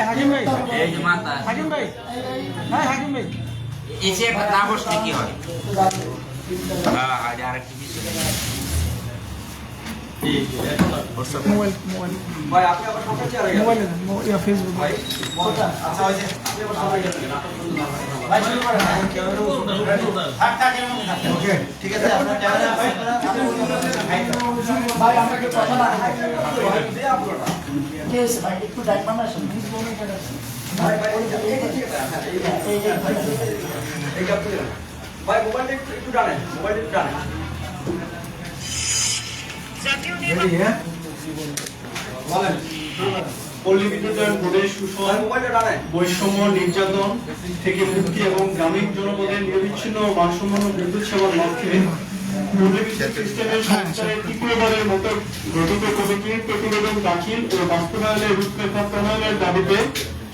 হাকিম ভাই, এই যে মাথা হাকিম ভাই, হাকিম ভাই, এসে না বসলে কি হয়? আরেকটি বিষয় মোবাইল মোবাইল ভাই আপনি আবার কোথা চেয়ারে গেলেন? মোবাইলে ইয়া ফেসবুক ভাই কোথা? আচ্ছা ওই যে আপনি আবার সবাই গেলেন না। ভাই শুরু করেন। ওকে ঠিক আছে আপনার ক্যামেরা ভাই আমরা কি কথা না দে আপনারা কে আছে ভাই একটু ডাক বানা শুন ভাই ভাই ঠিক আছে হ্যাঁ এই যে আপনি ভাই মোবাইলটা একটু টানেন মোবাইলটা একটু টানেন বলেন পল্লী বিদ্যুতায়ন বোর্ডের শোষণ, ভাই মোবাইলটা টানেন বৈষম্য, নির্যাতন থেকে মুক্তি এবং গ্রামীণ জনপদের নিরবিচ্ছিন্ন ও মানসম্পন্ন বিদ্যুৎ সেবার লক্ষ্যে পল্লী বিদ্যুৎ সিস্টেমের সংস্কারের তৃতীয়বারের মতো গঠিত কমিটির প্রতিবেদন দাখিল ও বাস্তবায়নের রূপরেখা প্রণয়নের দাবিতে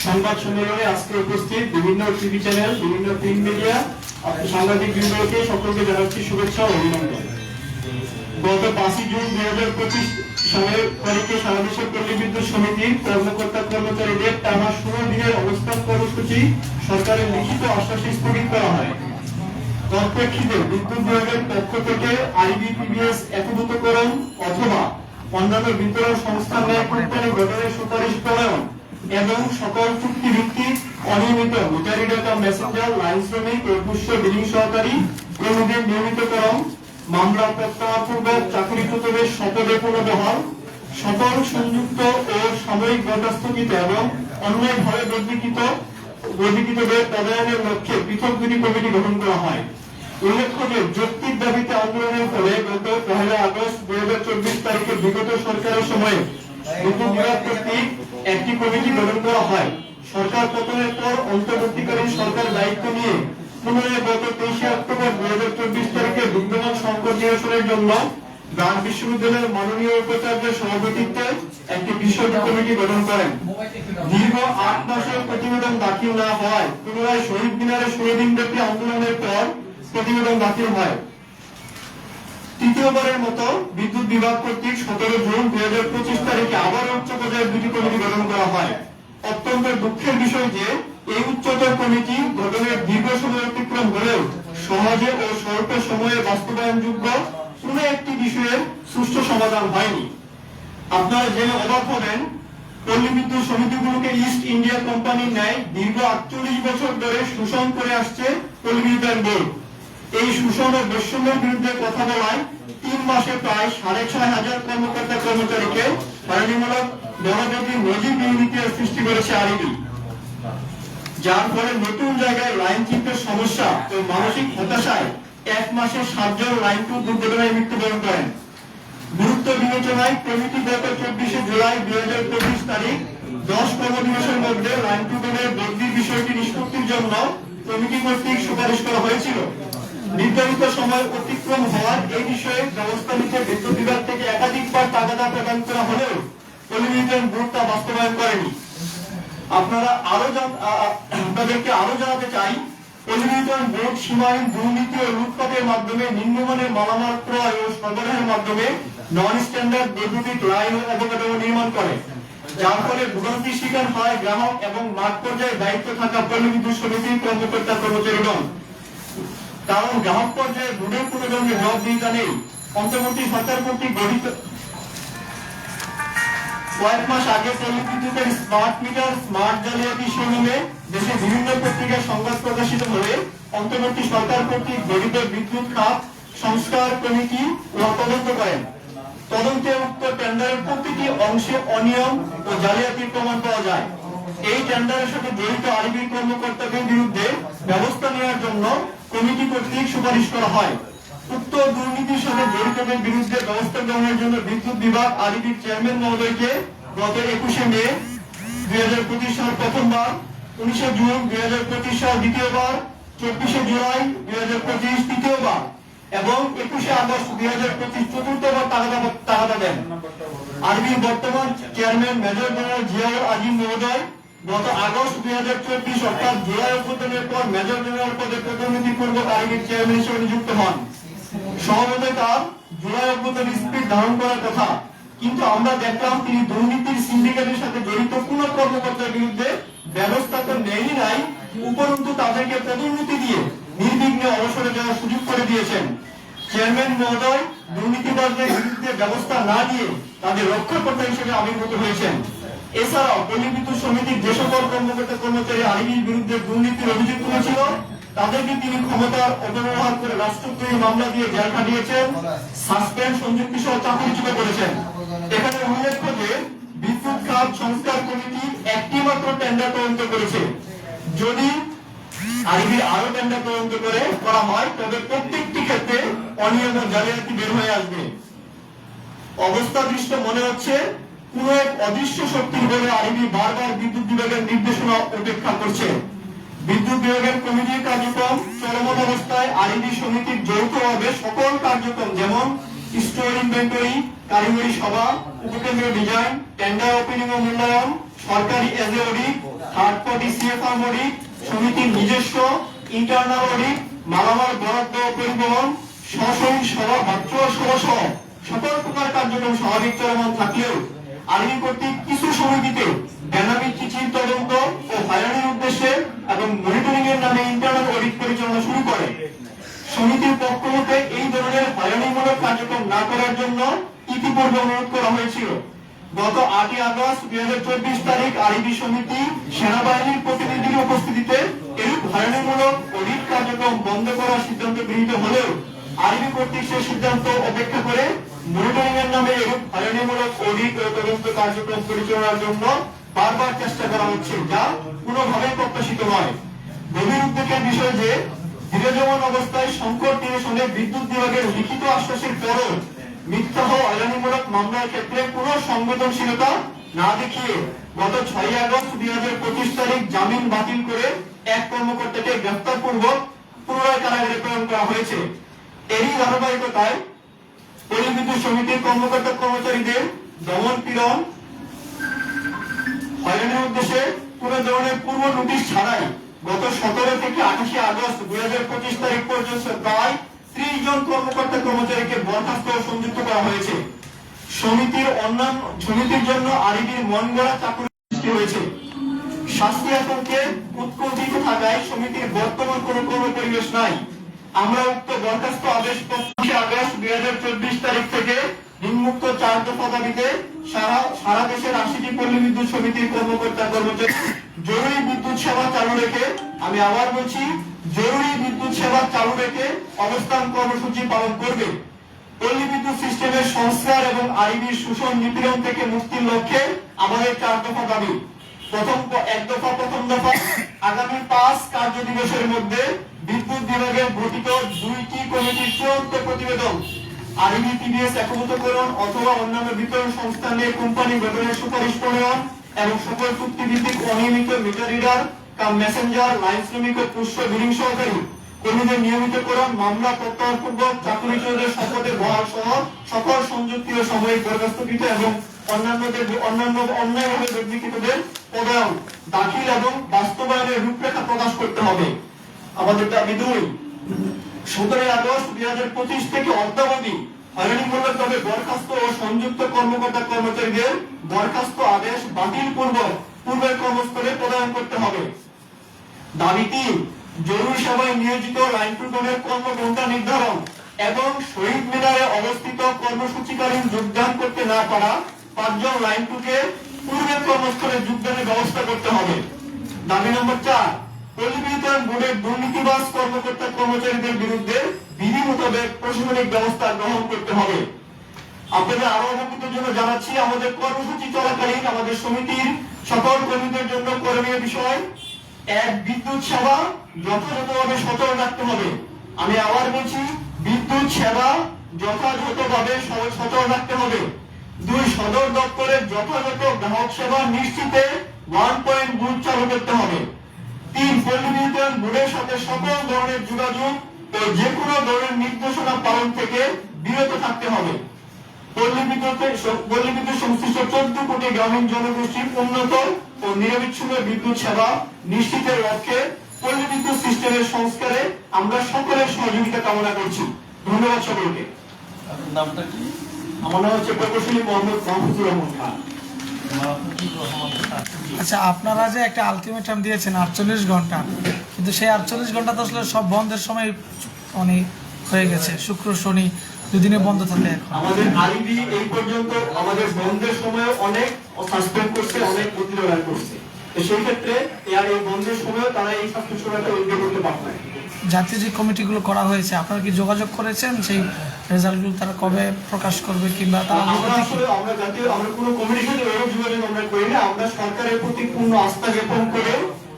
সংবাদ সম্মেলনে আজকে উপস্থিত বিভিন্ন টিভি চ্যানেল, বিভিন্ন প্রিন্ট মিডিয়া, সাংবাদিক বৃন্দকে সকলকে জানাচ্ছি শুভেচ্ছা ও অভিনন্দন। গত 5 জুন 2025 সালের তারিখে সারা দেশের পল্লী বিদ্যুৎ সমিতির কর্মকর্তা কর্মচারীদের টানা 16 দিনের অবস্থান কর্মসূচি সরকারের লিখিত আশ্বাসে স্থগিত করা হয়। তার প্রেক্ষিতে বিদ্যুৎ বিভাগের পক্ষ থেকে আইবিপিবিএস একীভূতকরণ অথবা অন্যান্য বিতরণ সংস্থার ন্যায় কোম্পানি গঠনের সুপারিশ প্রণয়ন এবং সকল চুক্তিভিত্তিক অনিয়মিত মিটারি ডাটা মেসেঞ্জার, লাইন শ্রমিক ও পুষ্য বিলিং সহকারী কর্মীদের নিয়মিতকরণ, মামলা প্রত্যাহারপূর্বক চাকরিচ্যুতদের শতবে পুনর্বহাল, সকল সংযুক্ত ও সাময়িক বরখাস্তকৃত এবং অন্যায়ভাবে বর্ধিকৃতদের পদায়নের লক্ষ্যে পৃথক দুটি কমিটি গঠন করা হয়। উল্লেখ্য যে যৌক্তিক দাবিতে আন্দোলনের ফলে গত 1 আগস্ট 2024 তারিখে বিগত সরকারের সময়ে বিদ্যুৎ বিভাগ কর্তৃক একটি কমিটি গঠন করা হয়। সরকার পতনের পর অন্তর্বর্তীকালীন সরকার দায়িত্ব নিয়ে পুনরায় গত 23 অক্টোবর 2024 তারিখে বিদ্যমান সংকট নিরসনের জন্য ঢাকা বিশ্ববিদ্যালয়ের মাননীয় উপাচার্যের সভাপতিত্বে একটি বিশেষজ্ঞ কমিটি গঠন করেন। দীর্ঘ 8 মাসের প্রতিবেদন দাখিল না হয় পুনরায় শহীদ মিনারে 16 দিনব্যাপী আন্দোলনের পর প্রতিবেদন দাখিল হয়। তৃতীয়বারের মতো বিদ্যুৎ বিভাগ কর্তৃক 17 জুন 2025 তারিখে আবার উচ্চ পর্যায়ের দুটি কমিটি গঠন করা হয়। অত্যন্ত দুঃখের বিষয় যে এই উচ্চতর কমিটি গঠনের দীর্ঘ সময় অতিক্রম হলেও সমাজে ও স্বল্প সময়ে বাস্তবায়নযোগ্য কোন একটি বিষয়ের সুষ্ঠু সমাধান হয়নি। আপনারা জেনে অবাক হবেন, পল্লী বিদ্যুৎ সমিতিগুলোকে ইস্ট ইন্ডিয়া কোম্পানির ন্যায় দীর্ঘ 48 বছর ধরে শোষণ করে আসছে পল্লী বিদ্যুতায়ন বোর্ড। এই শোষণ ও বৈষম্যের বিরুদ্ধে কথা বলায় 3 মাসে প্রায় 6,500 কর্মকর্তা কর্মচারীকে হয়রানিমূলক গণবিরোধী নজির বিরোধিতার সৃষ্টি করেছে আরবি, যার ফলে নতুন জায়গায় লাইন চিন্তার সমস্যা ও মানসিক হতাশায় 1 মাসে 7 জন লাইন টু দুর্ঘটনায় মৃত্যুবরণ করেন। গুরুত্ব বিবেচনায় কমিটি গত 24 জুলাই 2025 তারিখ 10 কর্মদিবসের মধ্যে লাইন টু দলের বদলির বিষয়টি নিষ্পত্তির জন্য কমিটি কর্তৃক সুপারিশ করা হয়েছিল। নির্ধারিত সময় অতিক্রম হওয়ার এই বিষয়ে ব্যবস্থা নিতে বিদ্যুৎ বিভাগ থেকে একাধিকবার তাগাদা প্রদান করা হলেও পল্লী বিদ্যুৎ বোর্ড তা বাস্তবায়ন করেনি। আপনাদেরকে আরো জানাতে চাই, পল্লী বিদ্যুৎ বোর্ড সীমাহীন দুর্নীতি ও লুটপাটের মাধ্যমে নিম্নমানের মালামাল ক্রয় ও সরবরাহের মাধ্যমে নন স্ট্যান্ডার্ড বৈদ্যুতিক লাইন ও অবকাঠামো নির্মাণ করে, যার ফলে ভোগান্তির শিকার হয় গ্রাহক এবং মাঠ পর্যায়ে দায়িত্ব থাকা পল্লী বিদ্যুৎ সমিতির কর্মকর্তা কর্মচারীগণ। কারণ গ্রাহক পর্যায়ে বোর্ডের কোনো ধরনের জবাবদিহিতা নেই। অন্তর্বর্তী সরকার কর্তৃক গঠিত কয়েক মাস আগে পল্লী বিদ্যুতের স্মার্ট মিটার, স্মার্ট জালিয়াতি শিরোনামে দেশের বিভিন্ন পত্রিকায় সংবাদ প্রকাশিত হলে অন্তর্বর্তী সরকার কর্তৃক গঠিত বিদ্যুৎ খাত সংস্কার কমিটি তদন্ত করেন। তদন্তে উক্ত টেন্ডারের প্রতিটি অংশে অনিয়ম ও জালিয়াতির প্রমাণ পাওয়া যায়। এই টেন্ডারের সাথে জড়িত আরবি কর্মকর্তাদের বিরুদ্ধে ব্যবস্থা নেওয়ার জন্য কমিটি কর্তৃক সুপারিশ করা হয়। উক্ত দুর্নীতির সাথে জড়িতদের বিরুদ্ধে ব্যবস্থা গ্রহণের জন্য বিদ্যুৎ বিভাগ আরবির চেয়ারম্যান মহোদয়কে গত 21 মে 2025 সাল প্রথমবার, 19 জুন 2025 সাল দ্বিতীয়বার, 24 জুলাই 2025 তৃতীয়বার এবং 21 আগস্ট 2025 চতুর্থবার তাগাদা দেন। আরবির বর্তমান চেয়ারম্যান মেজর জেনারেল জিয়াউল আজিম মহোদয় গত আগস্ট 2024 অর্থাৎ জুলাই অভ্যুত্থানের পর মেজর জেনারেল পদে প্রতিনিধিপূর্বক আরবির চেয়ারম্যান হিসেবে নিযুক্ত হন। সভাপতি তার জুলাই অভ্যুত্থান স্পিড ধারণ করার কথা, কিন্তু আমরা দেখলাম তিনি দুর্নীতির সিন্ডিকেটের সাথে জড়িত উপরন্তু তাদেরকে পদোন্নতি দিয়ে নির্বিঘ্নে অবসরে যাওয়ার সুযোগ করে দিয়েছেন। চেয়ারম্যান মহোদয় দুর্নীতিবাজদের বিরুদ্ধে ব্যবস্থা না নিয়ে তাদের রক্ষাকর্তা হিসেবে আবির্ভূত হয়েছেন। এছাড়াও পল্লী বিদ্যুৎ সমিতির যে সকল কর্মকর্তা কর্মচারী আইবির বিরুদ্ধে দুর্নীতির অভিযোগ তুলেছিল তাদেরকে তিনি ক্ষমতার অপব্যবহার করে রাষ্ট্রদ্রোহী মামলা দিয়ে জেল খাটিয়েছেন, সাসপেন্ড, সংযুক্তি সহ চাকরিচ্যুত করেছেন। এখানে উল্লেখ্য যে বিদ্যুৎ খাত সংস্কার কমিটি একটি মাত্র টেন্ডার তদন্ত করেছে। যদি আইবি আরো টেন্ডার তদন্ত করা হয় তবে প্রত্যেকটি ক্ষেত্রে অনিয়ম ও জালিয়াতি বের হয়ে আসবে। অবস্থা দৃষ্টে মনে হচ্ছে কোন এক অদৃশ্য শক্তির বলে আইবি বারবার বিদ্যুৎ বিভাগের নির্দেশনা উপেক্ষা করছে। বিদ্যুৎ বিভাগের কমিটির কার্যক্রম চলমান অবস্থায় আইবি সমিতির যৌথভাবে সকল কার্যক্রম যেমন স্টোর ইনভেন্টরি, কারিগরি সভা, উপকেন্দ্র ডিজাইন, টেন্ডার ওপেনিং ও মূল্যায়ন, সরকারি AG audit, third party CFR audit, সমিতির নিজস্ব ইন্টারনাল অডিট, মালামাল বরাদ্দ ও পরিবহন, সশরীর সভা, ভার্চুয়াল সভা সহ সকল প্রকার কার্যক্রম স্বাভাবিক চলমান থাকলেও আইবি কর্তৃক কিছু সমিতিতে বেনামি চিঠির তদন্ত ও হয়রানির উদ্দেশ্যে এবং মনিটরিং এর নামে ইন্টারনাল অডিট পরিচালনা শুরু করে। সমিতির পক্ষ হতে এই ধরনের হয়রানিমূলক কার্যক্রম না করার জন্য ইতিপূর্বে অনুরোধ করা হয়েছিল। গত 8 আগস্ট 2024 তারিখ আইবি সমিতি সেনাবাহিনীর প্রতিনিধির উপস্থিতিতে এরূপ হয়রানিমূলক অডিট কার্যক্রম বন্ধ করার সিদ্ধান্ত গৃহীত হলেও আইবি কর্তৃক সেই সিদ্ধান্ত উপেক্ষা করে মনিটরিং এর নামে এরূপ হয়রানিমূলক অডিট ও তদন্ত কার্যক্রম পরিচালনার জন্য বারবার চেষ্টা করা হচ্ছে, যা কোনোভাবেই প্রত্যাশিত নয়। গভীর উদ্বেগের বিষয় যে বিরাজমান অবস্থায় সংকট নিরসনে বিদ্যুৎ বিভাগের লিখিত আশ্বাসের পরও মিথ্যা ও হয়রানিমূলক মামলার ক্ষেত্রে কোনো সংবেদনশীলতা না দেখিয়ে গত 6 আগস্ট 2025 তারিখ জামিন বাতিল করে এক কর্মকর্তাকে গ্রেফতার পূর্বক পুনরায় কারাগারে প্রেরণ করা হয়েছে। এরই ধারাবাহিকতায় পল্লী বিদ্যুৎ সমিতির কর্মকর্তা কর্মচারীদের দমন পীড়ন হয়রানির উদ্দেশ্যে কোনো ধরনের পূর্ব নোটিশ ছাড়াই গত 17 থেকে 28 আগস্ট 2025 তারিখ পর্যন্ত প্রায় 30 জন কর্মকর্তা কর্মচারীকে বরখাস্ত ও সংযুক্ত করা হয়েছে। সমিতির জন্য আইবির মন গড়া চাকরি সৃষ্টি হয়েছে। শাস্তি আতঙ্কে উৎকণ্ঠিত থাকায় সমিতির বর্তমান কোনো কর্মপরিবেশ নাই। আমরা উক্ত বরখাস্ত আদেশ 25 আগস্ট 2024 তারিখ থেকে নিম্নোক্ত 4 দফা দাবিতে সারা দেশের 80টি পল্লী বিদ্যুৎ সমিতির কর্মকর্তা কর্মচারী জরুরি বিদ্যুৎ সেবা চালু রেখে, আমি আবার বলছি, জরুরি বিদ্যুৎ সেবা চালু রেখে অবস্থান কর্মসূচি পালন করবে। পল্লী বিদ্যুৎ সিস্টেমের সংস্কার এবং আইবির শোষণ নিপীড়ন থেকে মুক্তির লক্ষ্যে আমাদের 4 দফা দাবি। প্রথম দফা আগামী 5 কার্য দিবসের মধ্যে বিদ্যুৎ বিভাগের গঠিত 2টি কমিটির চূড়ান্ত প্রতিবেদন আইবি টিডিএস একীভূতকরণ অথবা অন্যান্য বিতরণ সংস্থা নিয়ে কোম্পানি গঠনের সুপারিশ প্রণয়ন এবং সকল চুক্তিভিত্তিক অনিয়মিত meter reader cum Messenger, line শ্রমিক ও পুষ্প বিলিং সহকারী কর্মীদের নিয়মিতকরণ, মামলা প্রত্যাহারপূর্বক চাকরিচ্যুতদের শপথের বহাল সহ সকল সংযুক্তি ও সাময়িক বরখাস্তকৃত এবং অন্যান্য অন্যায়ভাবে বর্ধিকৃতদের পদায়ন দাখিল এবং বাস্তবায়নের রূপরেখা প্রকাশ করতে হবে। আমাদের দাবি 2, 17 আগস্ট 2025 থেকে অদ্যাবধি হয়রানিমূলকভাবে বরখাস্ত ও সংযুক্ত কর্মকর্তা কর্মচারীদের বরখাস্ত আদেশ বাতিল পূর্বক পূর্বের কর্মস্থলে প্রদান করতে হবে। দাবি 3, জরুরি সেবায় নিয়োজিত লাইন টুটনের কর্মঘণ্টা নির্ধারণ এবং শহীদ মিনারে অবস্থিত কর্মসূচিকালীন যোগদান করতে না পারা 5 জন লাইন টুকে পূর্বের কর্মস্থলে যোগদানের ব্যবস্থা করতে হবে। দাবি নম্বর 4, পল্লী বিদ্যুৎ বোর্ডের দুর্নীতিবাজ কর্মকর্তা কর্মচারীদের বিরুদ্ধে বিধি মোতাবেক প্রশাসনিক ব্যবস্থা গ্রহণ করতে হবে। আপনাদের আরো অবগতির জন্য জানাচ্ছি, আমাদের কর্মসূচি চলাকালীন আমাদের সমিতির সকল কর্মীদের জন্য করণীয় বিষয় 1, বিদ্যুৎ সেবা যথাযথভাবে সচল রাখতে হবে। আমি আবার বলছি, বিদ্যুৎ সেবা যথাযথভাবে সচল রাখতে হবে। 2, সদর দপ্তরের যথাযথ গ্রাহক সেবা নিশ্চিতে 1 পয়েন্ট বুথ চালু করতে হবে। 3, পল্লী বিদ্যুৎ বোর্ডের সাথে সকল ধরনের যোগাযোগ ও যে কোনো ধরনের নির্দেশনা পালন থেকে বিরত থাকতে হবে। পল্লী বিদ্যুৎ সংশ্লিষ্ট 14 কোটি গ্রামীণ জনগোষ্ঠীর উন্নত ও নিরবিচ্ছিন্ন বিদ্যুৎ সেবা নিশ্চিতের লক্ষ্যে পল্লী বিদ্যুৎ সিস্টেমের সংস্কারে আমরা সকলের সহযোগিতা কামনা করছি। ধন্যবাদ সকলকে। নামটা কি? আমার নাম হচ্ছে প্রকৌশলী মোহাম্মদ মাহফুজুর রহমান খান। আচ্ছা, আপনারা যে একটা আলটিমেটাম দিয়েছেন 48 ঘন্টা, কিন্তু সেই 48 ঘন্টা তো আসলে সব বন্ধের সময় মানে হয়ে গেছে, শুক্র শনি দুদিনে বন্ধ থাকে এখন। আমাদের আইডি এই পর্যন্ত আমাদের বন্ধের সময় অনেক সাসপেন্ড করছে, অনেক প্রতিরোধ করছে। তো সেই ক্ষেত্রে এই বন্ধের সময় তারা এই সাবস্ক্রিপশনটা উইথড্র করতে পারবে না। জাতীয় যে কমিটিগুলো করা হয়েছে আপনারা কি যোগাযোগ করেছেন সেই রেজাল্টগুলো তারা কবে প্রকাশ করবে কিংবা তারা আমরা কোনো কমিটির সাথে এরকম যোগাযোগ আমরা করি না। আমরা সরকারের প্রতি পূর্ণ আস্থা জ্ঞাপন করে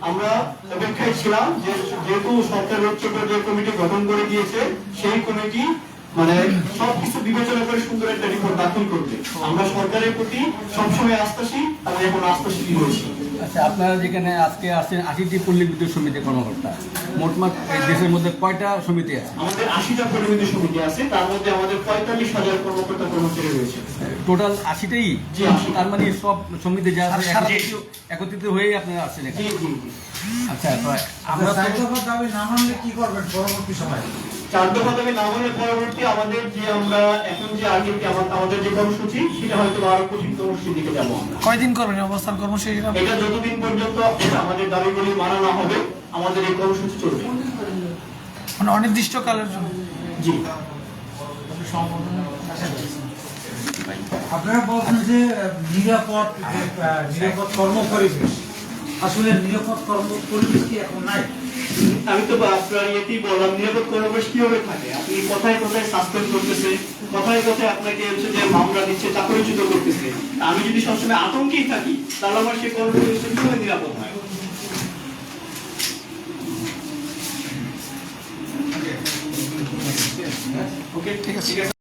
আমরা অপেক্ষায় ছিলাম যে যেহেতু সরকার উচ্চ পর্যায়ে কমিটি গঠন করে দিয়েছে, সেই কমিটি মানে সবকিছু বিবেচনা করে সুন্দর একটা রিপোর্ট দাখিল করবে। আমরা সরকারের প্রতি সবসময় আস্থাশীল এবং এখন আস্থাশীল রয়েছি। আচ্ছা, আপনারা যেখানে আজকে আসছেন 80টি পল্লী বিদ্যুৎ সমিতির কর্মকর্তা, মোটমাট এই দেশের মধ্যে কয়টা সমিতি আছে? আমাদের 80টা পল্লী বিদ্যুৎ সমিতি আছে, তার মধ্যে আমাদের 45,000 কর্মকর্তা কর্মচারী রয়েছে। টোটাল 80টাই? জি, 80। তার মানে সব সমিতি যা আছে একত্রিত হয়েই আপনারা আসছেন এখানে? জি। আচ্ছা, তো আমরা তো 4 দফা দাবি না মানলে কি করবেন পরবর্তী সময়ে? 4 দফা দাবি না মানলে পরবর্তী আমাদের যে আমরা এখন যে আগে আমাদের যে কর্মসূচি সেটা হয়তো আরো কঠিন কর্মসূচির দিকে যাবো আমরা। কয়দিন করবেন অবস্থান কর্মসূচিটা? এটা যতদিন পর্যন্ত আমাদের দাবিগুলি মানা না হবে আমাদের এই কর্মসূচি চলবে। মানে অনির্দিষ্টকালের জন্য? জি। আপনারা বলছেন যে নিরাপদ কর্মপরিবেশ, আসলে নিরাপদ কর্মপরিবেশ কি এখন নাই? আমি তো আপনার ইয়েতেই বললাম নিরাপদ কর্মপরিবেশ কিভাবে থাকে। আপনি কথায় কথায় সাসপেন্ড করতেছে, কথায় কথায় আপনাকে হচ্ছে যে মামলা দিচ্ছে, চাকরিচ্যুত করতেছে। আমি যদি সবসময় আতঙ্কেই থাকি তাহলে আমার সেই কর্মপরিবেশটা কিভাবে নিরাপদ হয়? ওকে, ঠিক আছে।